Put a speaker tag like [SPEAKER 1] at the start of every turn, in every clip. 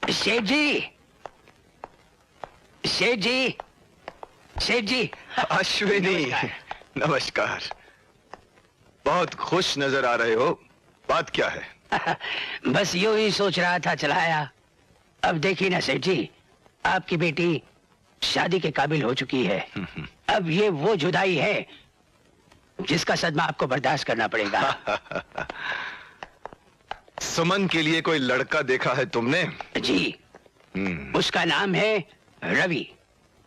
[SPEAKER 1] सेठ जी, सेठ जी, सेठ जी।
[SPEAKER 2] अश्विनी, नमस्कार। बहुत खुश नजर आ रहे हो, बात क्या है?
[SPEAKER 1] बस यूं ही सोच रहा था, चलाया। अब देखिए ना सेठ जी, आपकी बेटी शादी के काबिल हो चुकी है। अब ये वो जुदाई है जिसका सदमा आपको बर्दाश्त करना पड़ेगा।
[SPEAKER 2] सुमन के लिए कोई लड़का देखा है तुमने?
[SPEAKER 1] जी, उसका नाम है रवि।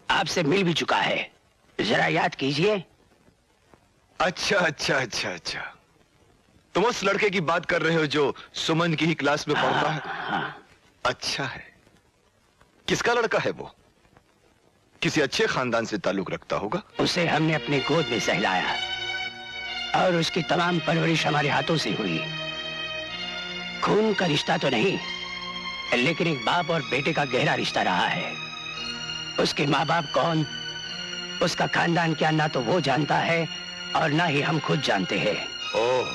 [SPEAKER 1] आपसे मिल भी चुका है, जरा याद कीजिए।
[SPEAKER 2] अच्छा अच्छा अच्छा अच्छा, तुम उस लड़के की बात कर रहे हो जो सुमन की ही क्लास में पढ़ता है?
[SPEAKER 1] हाँ।
[SPEAKER 2] अच्छा है। किसका लड़का है वो? किसी अच्छे खानदान से ताल्लुक रखता होगा।
[SPEAKER 1] उसे हमने अपने गोद में सहलाया और उसकी तमाम परवरिश हमारे हाथों से हुई। खून का रिश्ता तो नहीं, लेकिन एक बाप और बेटे का गहरा रिश्ता रहा है। उसके माँ बाप कौन, उसका खानदान क्या, ना तो वो जानता है और ना ही हम खुद जानते हैं।
[SPEAKER 2] ओह,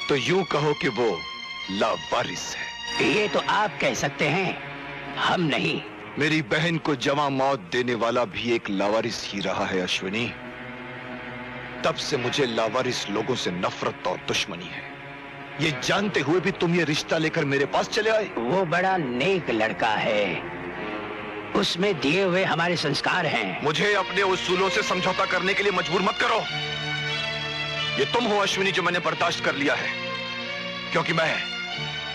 [SPEAKER 2] तो यूं कहो कि वो लावारिस है।
[SPEAKER 1] ये तो आप कह सकते हैं, हम नहीं।
[SPEAKER 2] मेरी बहन को जवां मौत देने वाला भी एक लावारिस ही रहा है अश्विनी। तब से मुझे लावारिस लोगों से नफरत और दुश्मनी है। ये जानते हुए भी तुम ये रिश्ता लेकर मेरे पास चले आए।
[SPEAKER 1] वो बड़ा नेक लड़का है, उसमें दिए हुए हमारे संस्कार हैं।
[SPEAKER 2] मुझे अपने उसूलों से समझौता करने के लिए मजबूर मत करो। ये तुम हो अश्विनी जो मैंने बर्दाश्त कर लिया है, क्योंकि मैं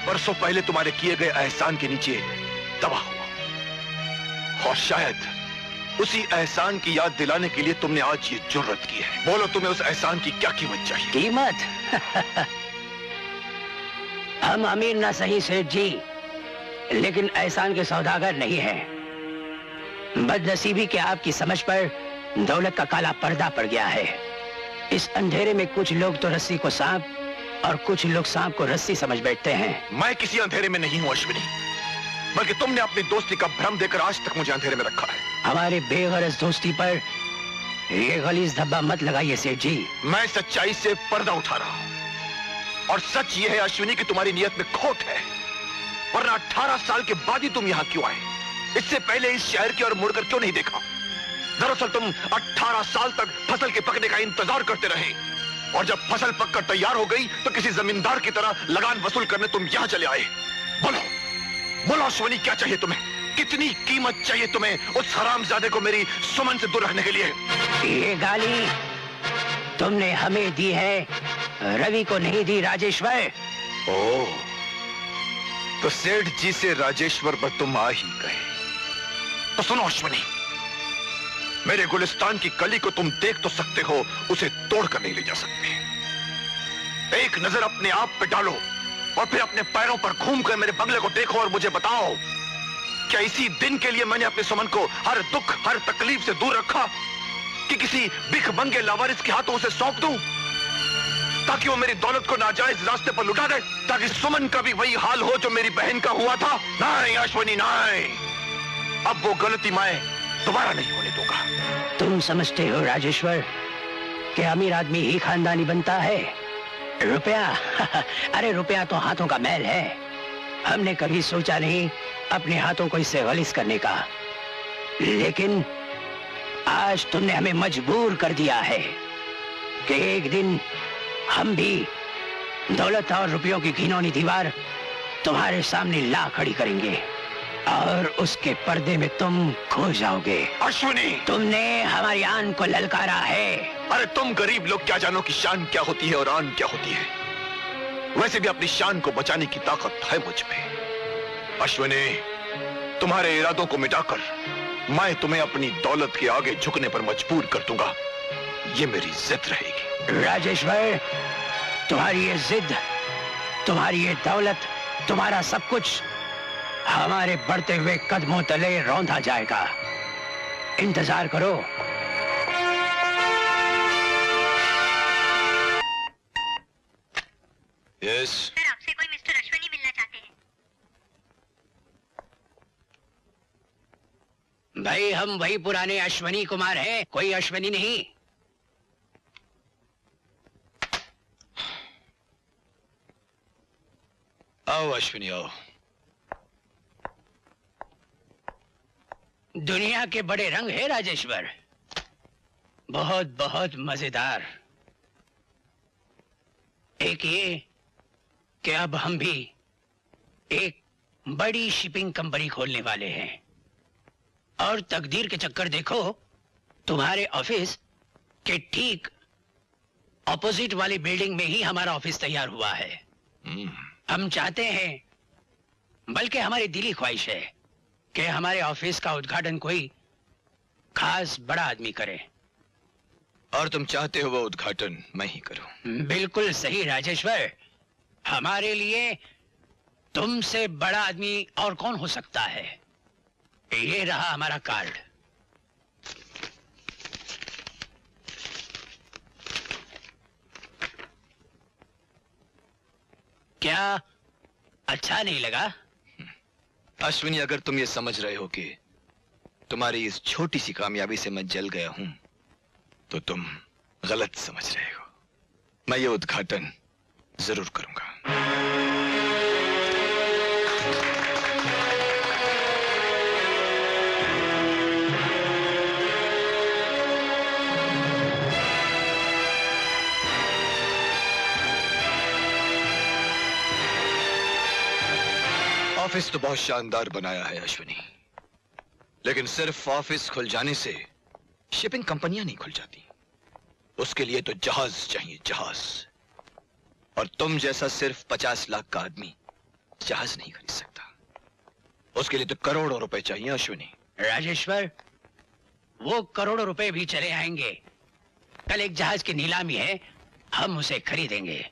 [SPEAKER 2] बरसों पहले तुम्हारे किए गए एहसान के नीचे दबा हुआ, और शायद उसी एहसान की याद दिलाने के लिए तुमने आज ये जुर्रत की है। बोलो, तुम्हें उस एहसान की क्या कीमत चाहिए?
[SPEAKER 1] कीमत? हम अमीर ना सही सेठ जी, लेकिन एहसान के सौदागर नहीं हैं। बदनसीबी के आपकी समझ पर दौलत का काला पर्दा पड़ गया है। इस अंधेरे में कुछ लोग तो रस्सी को सांप और कुछ लोग सांप को रस्सी समझ बैठते हैं।
[SPEAKER 2] मैं किसी अंधेरे में नहीं हूं अश्विनी, बल्कि तुमने अपनी दोस्ती का भ्रम देकर आज तक मुझे अंधेरे में रखा है।
[SPEAKER 1] हमारे बेगरज दोस्ती पर ये गलीज धब्बा मत लगाइए सेठ जी।
[SPEAKER 2] मैं सच्चाई से पर्दा उठा रहा हूं, और सच ये है अश्विनी कि तुम्हारी नियत में खोट है, वरना 18 साल के बाद ही तुम यहां क्यों आए? इससे पहले इस शहर की ओर मुड़कर क्यों नहीं देखा? दरअसल तुम 18 साल तक फसल के पकने का इंतजार करते रहे, और जब फसल पककर तैयार हो गई तो किसी जमींदार की तरह लगान वसूल करने तुम यहां चले आए। बोलो बोलो अश्विनी, क्या चाहिए तुम्हें? कितनी कीमत चाहिए तुम्हें उस हरामजादे को मेरी सुमन से दूर रखने के लिए?
[SPEAKER 1] ये गाली तुमने हमें दी है, रवि को नहीं दी राजेश्वर।
[SPEAKER 2] ओह, तो सेठ जी से राजेश्वर पर तुम आ ही गए। तो सुनो अश्विनी, मेरे गुलिस्तान की कली को तुम देख तो सकते हो, उसे तोड़कर नहीं ले जा सकते। एक नजर अपने आप पे डालो और फिर अपने पैरों पर घूमकर मेरे बंगले को देखो और मुझे बताओ, क्या इसी दिन के लिए मैंने अपनी सुमन को हर दुख हर तकलीफ से दूर रखा कि किसी भिखमंगे लावारिस के हाथों उसे सौंप दूं, ताकि वो मेरी दौलत को नाजायज रास्ते पर लुटा दे, ताकि सुमन का भी वही हाल हो जो मेरी बहन का हुआ था? नहीं अश्विनी, नहीं, अब वो गलती मैं दोबारा नहीं होने दूंगा।
[SPEAKER 1] तुम समझते हो राजेश्वर कि अमीर आदमी ही खानदानी बनता है? रुपया अरे रुपया तो हाथों का मैल है। हमने कभी सोचा नहीं अपने हाथों को इससे गलीज करने का, लेकिन आज तुमने हमें मजबूर कर दिया है कि एक दिन हम भी दौलत और रुपयों की घिनौनी दीवार तुम्हारे सामने ला खड़ी करेंगे और उसके पर्दे में तुम खो जाओगे।
[SPEAKER 2] अश्विनी,
[SPEAKER 1] तुमने हमारी आन को ललकारा है।
[SPEAKER 2] अरे तुम गरीब लोग क्या जानो कि शान क्या होती है और आन क्या होती है। वैसे भी अपनी शान को बचाने की ताकत है मुझ में। अश्विनी, तुम्हारे इरादों को मिटाकर मैं तुम्हें अपनी दौलत के आगे झुकने पर मजबूर कर दूंगा, ये मेरी जिद रहेगी।
[SPEAKER 1] राजेश्वर, तुम्हारी ये जिद, तुम्हारी ये दौलत, तुम्हारा सब कुछ हमारे बढ़ते हुए कदमों तले रौंदा जाएगा। इंतजार करो।
[SPEAKER 2] यस
[SPEAKER 3] सर, आपसे कोई मिस्टर अश्विनी मिलना चाहते हैं।
[SPEAKER 1] भाई, हम वही पुराने अश्विनी कुमार हैं, कोई अश्विनी नहीं।
[SPEAKER 2] आओ अश्विनी, आओ।
[SPEAKER 1] दुनिया के बड़े रंग है राजेश्वर, बहुत बहुत मजेदार। एक ये कि अब हम भी एक बड़ी शिपिंग कंपनी खोलने वाले हैं, और तकदीर के चक्कर देखो, तुम्हारे ऑफिस के ठीक ऑपोजिट वाली बिल्डिंग में ही हमारा ऑफिस तैयार हुआ है। हम चाहते हैं, बल्कि हमारी दिली ख्वाहिश है कि हमारे ऑफिस का उद्घाटन कोई खास बड़ा आदमी करे।
[SPEAKER 2] और तुम चाहते हो वो उद्घाटन मैं ही करूं?
[SPEAKER 1] बिल्कुल सही राजेश्वर, हमारे लिए तुमसे बड़ा आदमी और कौन हो सकता है। ये रहा हमारा कार्ड। क्या अच्छा नहीं लगा?
[SPEAKER 2] अश्विनी, अगर तुम ये समझ रहे हो कि तुम्हारी इस छोटी सी कामयाबी से मैं जल गया हूं, तो तुम गलत समझ रहे हो। मैं ये उद्घाटन जरूर करूंगा। ऑफिस तो बहुत शानदार बनाया है अश्विनी, लेकिन सिर्फ ऑफिस खुल जाने से शिपिंग कंपनियां नहीं खुल जाती। उसके लिए तो जहाज चाहिए, जहाज। और तुम जैसा सिर्फ 50 लाख का आदमी जहाज नहीं खरीद सकता। उसके लिए तो करोड़ों रुपए चाहिए अश्विनी।
[SPEAKER 1] राजेश्वर, वो करोड़ों रुपए भी चले आएंगे। कल एक जहाज की नीलामी है, हम उसे खरीदेंगे।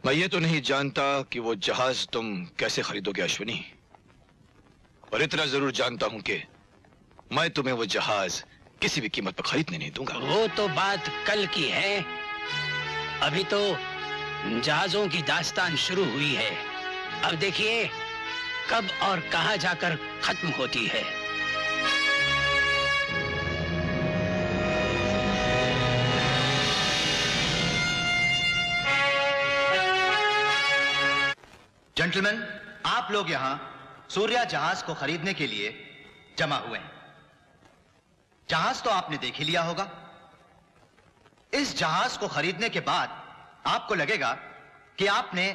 [SPEAKER 2] मैं ये तो नहीं जानता कि वो जहाज तुम कैसे खरीदोगे अश्विनी, और इतना जरूर जानता हूं कि मैं तुम्हें वो जहाज किसी भी कीमत पर खरीदने नहीं दूंगा।
[SPEAKER 1] वो तो बात कल की है, अभी तो जहाजों की दास्तान शुरू हुई है। अब देखिए कब और कहां जाकर खत्म होती है।
[SPEAKER 4] जेंटलमैन, आप लोग यहां सूर्या जहाज को खरीदने के लिए जमा हुए हैं। जहाज तो आपने देख ही लिया होगा। इस जहाज को खरीदने के बाद आपको लगेगा कि आपने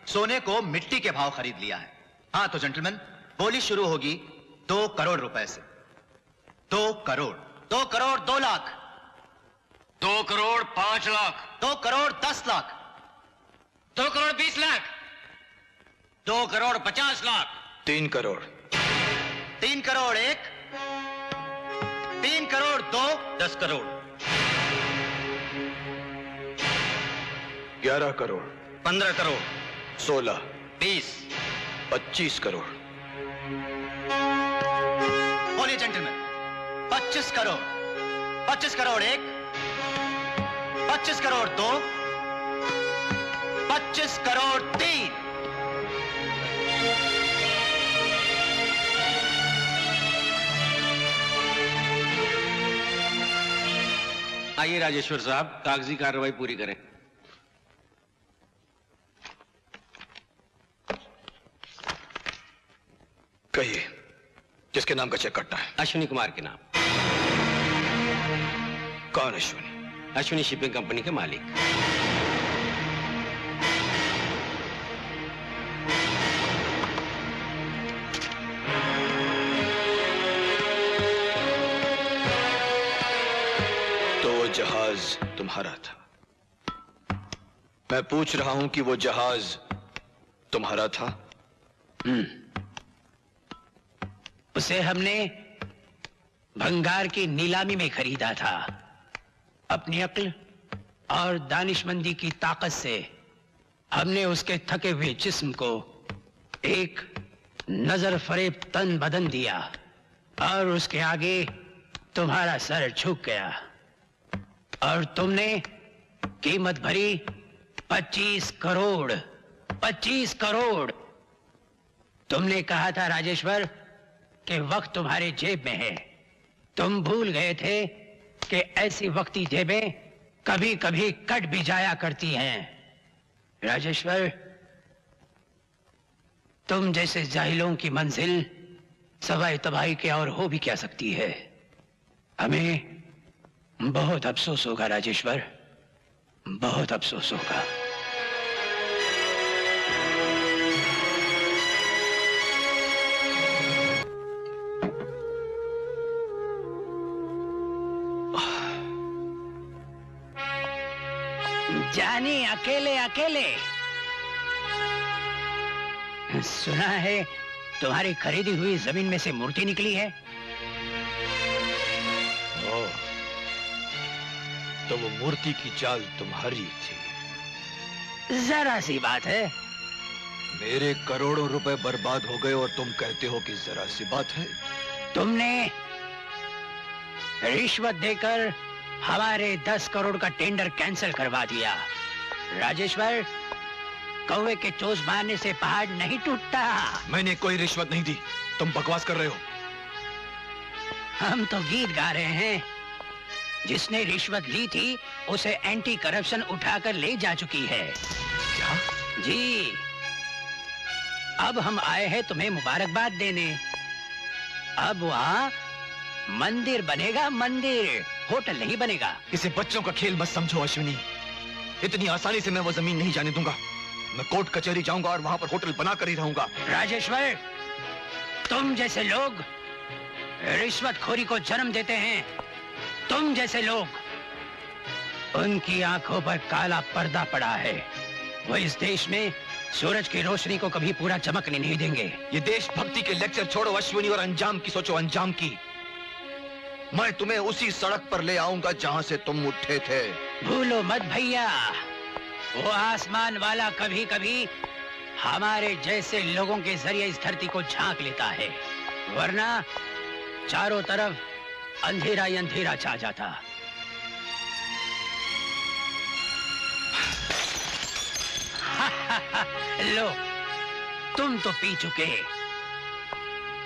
[SPEAKER 4] सोने को मिट्टी के भाव खरीद लिया है। हां तो जेंटलमैन, बोली शुरू होगी 2 करोड़ रुपए से। 2 करोड़, 2 करोड़ 2 लाख,
[SPEAKER 5] 2 करोड़ 5 लाख,
[SPEAKER 4] 2 करोड़ 10 लाख,
[SPEAKER 5] 2 करोड़ 20 लाख, 2 करोड़ 50 लाख,
[SPEAKER 2] 3 करोड़,
[SPEAKER 4] 3 करोड़ 1, 3 करोड़ 2,
[SPEAKER 5] 10 करोड़,
[SPEAKER 2] 11 करोड़,
[SPEAKER 5] 15 करोड़,
[SPEAKER 2] 16,
[SPEAKER 5] 20,
[SPEAKER 2] 25 करोड़।
[SPEAKER 4] बोलिए जेंटलमैन, 25 करोड़, 25 करोड़ 1, 25 करोड़ 2, 25 करोड़ 3।
[SPEAKER 5] आइए राजेश्वर साहब, कागजी कार्रवाई पूरी करें।
[SPEAKER 2] कहिए, किसके नाम का चेक कटना है?
[SPEAKER 5] अश्विनी कुमार के नाम।
[SPEAKER 2] कौन अश्विनी?
[SPEAKER 5] अश्विनी शिपिंग कंपनी के मालिक।
[SPEAKER 2] तो वो जहाज तुम्हारा था। मैं पूछ रहा हूं कि वो जहाज तुम्हारा था?
[SPEAKER 1] उसे हमने भंगार की नीलामी में खरीदा था। अपनी अक्ल और दानिशमंदी की ताकत से हमने उसके थके हुए जिस्म को एक नजर फरेब तन बदन दिया, और उसके आगे तुम्हारा सर झुक गया, और तुमने कीमत भरी 25 करोड़। 25 करोड़। तुमने कहा था राजेश्वर कि वक्त तुम्हारे जेब में है। तुम भूल गए थे कि ऐसी वक्ती जेबें कभी कभी कट भी जाया करती हैं। राजेश्वर, तुम जैसे जाहिलों की मंजिल सवाए तबाही के और हो भी क्या सकती है। हमें बहुत अफसोस होगा राजेश्वर, बहुत अफसोस होगा। जानी अकेले अकेले। सुना है तुम्हारी खरीदी हुई जमीन में से मूर्ति निकली है।
[SPEAKER 2] ओह, तो वो मूर्ति की चाल तुम्हारी थी।
[SPEAKER 1] जरा सी बात है।
[SPEAKER 2] मेरे करोड़ों रुपए बर्बाद हो गए और तुम कहते हो कि जरा सी बात है।
[SPEAKER 1] तुमने रिश्वत देकर हमारे 10 करोड़ का टेंडर कैंसिल करवा दिया। राजेश्वर, कौवे के चोंच मारने से पहाड़ नहीं टूटता।
[SPEAKER 2] मैंने कोई रिश्वत नहीं दी, तुम बकवास कर रहे हो।
[SPEAKER 1] हम तो गीत गा रहे हैं। जिसने रिश्वत ली थी उसे एंटी करप्शन उठाकर ले जा चुकी है।
[SPEAKER 2] क्या?
[SPEAKER 1] जी, अब हम आए हैं तुम्हें मुबारकबाद देने। अब वहाँ मंदिर बनेगा, मंदिर, होटल नहीं बनेगा।
[SPEAKER 2] इसे बच्चों का खेल मत समझो अश्विनी। इतनी आसानी से मैं वो जमीन नहीं जाने दूंगा। मैं कोर्ट कचहरी जाऊंगा और वहां पर होटल बनाकर ही रहूंगा।
[SPEAKER 1] राजेश्वर, तुम जैसे लोग रिश्वतखोरी को जन्म देते हैं। तुम जैसे लोग, उनकी आंखों पर काला पर्दा पड़ा है। वो इस देश में सूरज की रोशनी को कभी पूरा चमकने नहीं देंगे।
[SPEAKER 2] ये देशभक्ति के लेक्चर छोड़ो अश्विनी और अंजाम की सोचो, अंजाम की। मैं तुम्हें उसी सड़क पर ले आऊंगा जहां से तुम उठे थे।
[SPEAKER 1] भूलो मत भैया, वो आसमान वाला कभी कभी हमारे जैसे लोगों के जरिए इस धरती को झांक लेता है, वरना चारों तरफ अंधेरा ही अंधेरा छा जाता। लो, तुम तो पी चुके,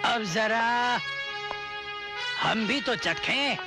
[SPEAKER 1] अब जरा हम भी तो चखें।